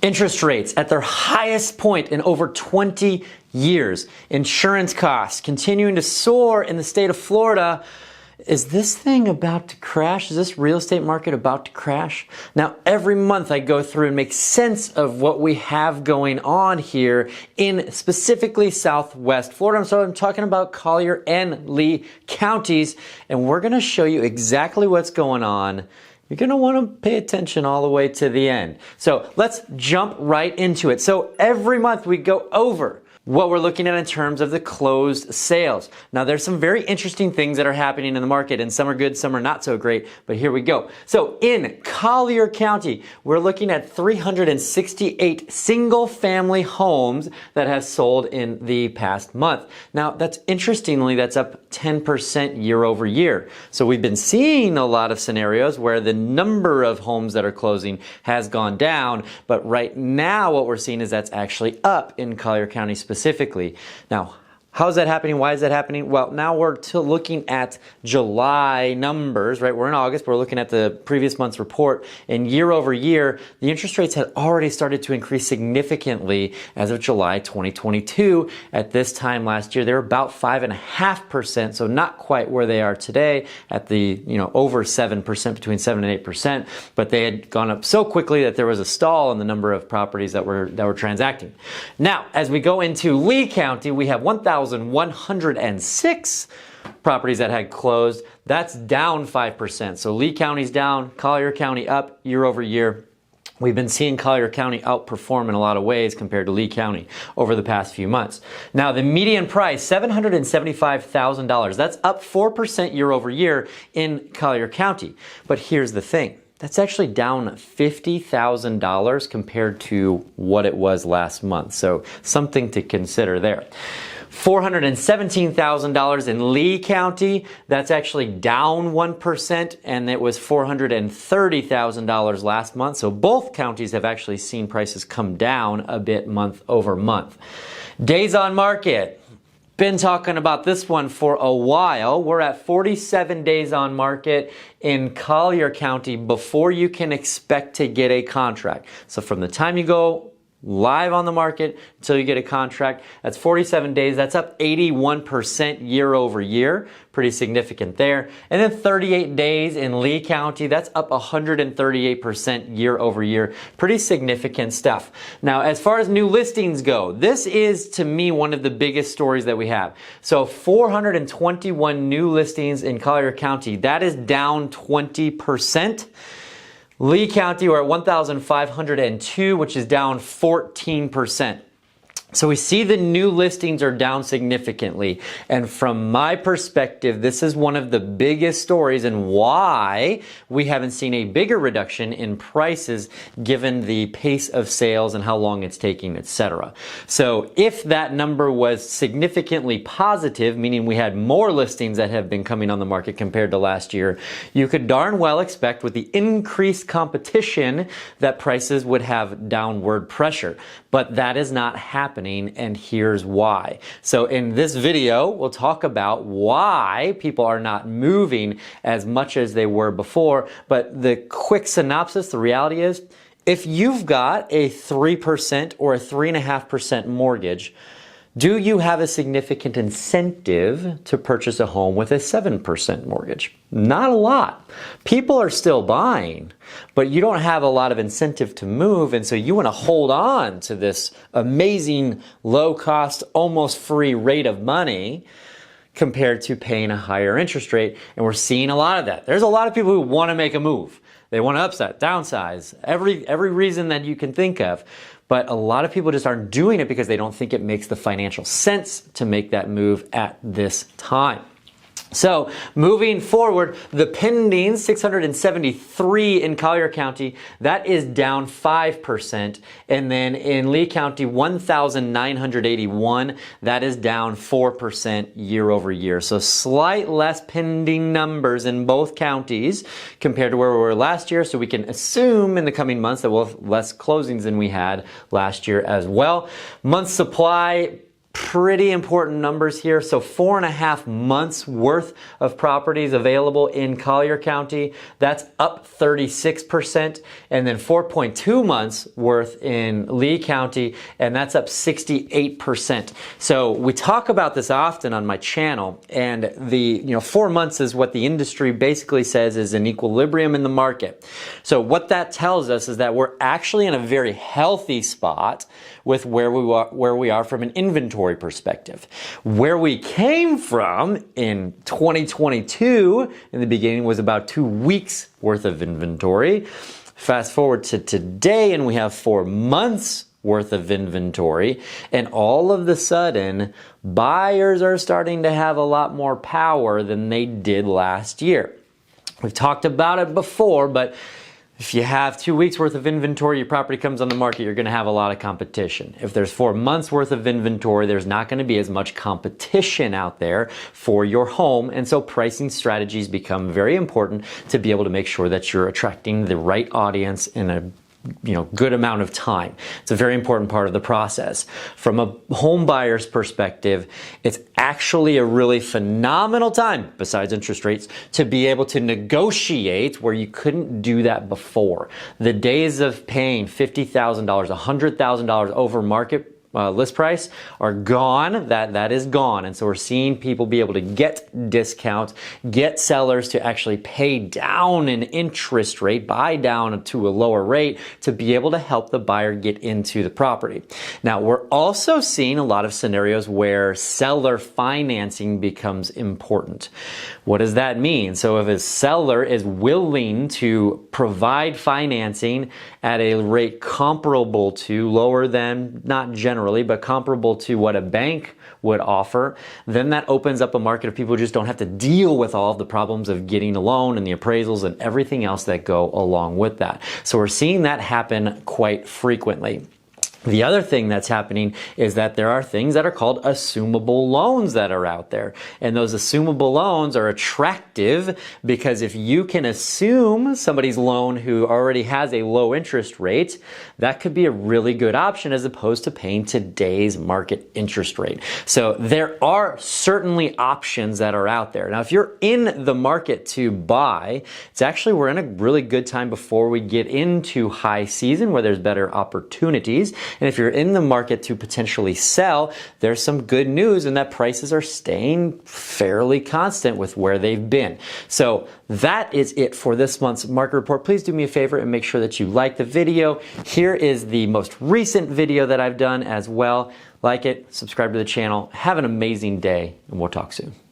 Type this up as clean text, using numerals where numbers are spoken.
Interest rates at their highest point in over 20 years. Insurance costs continuing to soar in the state of Florida. Is this thing about to crash? Is this real estate market about to crash? Now, every month I go through and make sense of what we have going on here in specifically Southwest Florida. So I'm talking about Collier and Lee counties, and we're going to show you exactly what's going on. You're going to want to pay attention all the way to the end. So let's jump right into it. So every month we go over what we're looking at in terms of the closed sales. Now, there's some very interesting things that are happening in the market, and some are good, some are not so great, but here we go. So in Collier County, we're looking at 368 single-family homes that have sold in the past month. Now, that's interestingly, that's up 10% year over year. So we've been seeing a lot of scenarios where the number of homes that are closing has gone down, but right now what we're seeing is that's actually up in Collier County specifically. Now, how is that happening? Why is that happening? Well, now we're looking at July numbers, right? We're in August, but we're looking at the previous month's report. And year over year, the interest rates had already started to increase significantly as of July 2022. At this time last year, they were about 5.5%, so not quite where they are today at the, over 7%, between 7 and 8%. But they had gone up so quickly that there was a stall in the number of properties that were transacting. Now, as we go into Lee County, we have 1,106 properties that had closed. That's down 5%. So Lee County's down, Collier County up year over year. We've been seeing Collier County outperform in a lot of ways compared to Lee County over the past few months. Now, the median price, $775,000. That's up 4% year over year in Collier County. But here's the thing. That's actually down $50,000 compared to what it was last month. So something to consider there. $417,000 in Lee County. That's actually down 1%, and it was $430,000 last month. So both counties have actually seen prices come down a bit month over month. Days on market. Been talking about this one for a while. We're at 47 days on market in Collier County before you can expect to get a contract. So from the time you go live on the market until you get a contract, that's 47 days. That's up 81% year over year. Pretty significant there. And then 38 days in Lee County, that's up 138% year over year. Pretty significant stuff. Now, as far as new listings go, this is to me one of the biggest stories that we have. So 421 new listings in Collier County. That is down 20%. Lee County, we're at 1,502, which is down 14%. So we see the new listings are down significantly. And from my perspective, this is one of the biggest stories and why we haven't seen a bigger reduction in prices given the pace of sales and how long it's taking, etc. So if that number was significantly positive, meaning we had more listings that have been coming on the market compared to last year, you could darn well expect with the increased competition that prices would have downward pressure. But that is not happening. And here's why. So in this video, we'll talk about why people are not moving as much as they were before. But the quick synopsis, the reality is, if you've got a 3% or a 3.5% mortgage, do you have a significant incentive to purchase a home with a 7% mortgage? Not a lot. People are still buying, but you don't have a lot of incentive to move, and so you want to hold on to this amazing low-cost, almost free rate of money compared to paying a higher interest rate, and we're seeing a lot of that. There's a lot of people who want to make a move. They want to upsize, downsize, every reason that you can think of. But a lot of people just aren't doing it because they don't think it makes the financial sense to make that move at this time. So moving forward, the pending 673 in Collier County, that is down 5%. And then in Lee County, 1,981, that is down 4% year over year. So slight less pending numbers in both counties compared to where we were last year. So we can assume in the coming months that we'll have less closings than we had last year as well. Month supply, pretty important numbers here. So 4.5 months worth of properties available in Collier County. That's up 36%. And then 4.2 months worth in Lee County, and that's up 68%. So we talk about this often on my channel, and the 4 months is what the industry basically says is an equilibrium in the market. So what that tells us is that we're actually in a very healthy spot with where we are from an inventory perspective. Where we came from in 2022 in the beginning was about 2 weeks worth of inventory. Fast forward to today and we have 4 months worth of inventory, and all of a sudden buyers are starting to have a lot more power than they did last year. We've talked about it before, but if you have 2 weeks worth of inventory, your property comes on the market, you're going to have a lot of competition. If there's 4 months worth of inventory, there's not going to be as much competition out there for your home. And so pricing strategies become very important to be able to make sure that you're attracting the right audience in a good amount of time. It's a very important part of the process. From a home buyer's perspective, it's actually a really phenomenal time, besides interest rates, to be able to negotiate where you couldn't do that before. The days of paying $50,000, $100,000 over market list price are gone. That is gone. And so we're seeing people be able to get discounts, get sellers to actually pay down an interest rate, buy down to a lower rate to be able to help the buyer get into the property. Now, we're also seeing a lot of scenarios where seller financing becomes important. What does that mean? So if a seller is willing to provide financing at a rate comparable to, lower than, not generally, but comparable to what a bank would offer, then that opens up a market of people who just don't have to deal with all of the problems of getting a loan and the appraisals and everything else that go along with that. So we're seeing that happen quite frequently. The other thing that's happening is that there are things that are called assumable loans that are out there. And those assumable loans are attractive because if you can assume somebody's loan who already has a low interest rate, that could be a really good option as opposed to paying today's market interest rate. So there are certainly options that are out there. Now, if you're in the market to buy, we're in a really good time before we get into high season where there's better opportunities. And if you're in the market to potentially sell, there's some good news in that prices are staying fairly constant with where they've been. So that is it for this month's market report. Please do me a favor and make sure that you like the video. Here is the most recent video that I've done as well. Like it, subscribe to the channel. Have an amazing day, and we'll talk soon.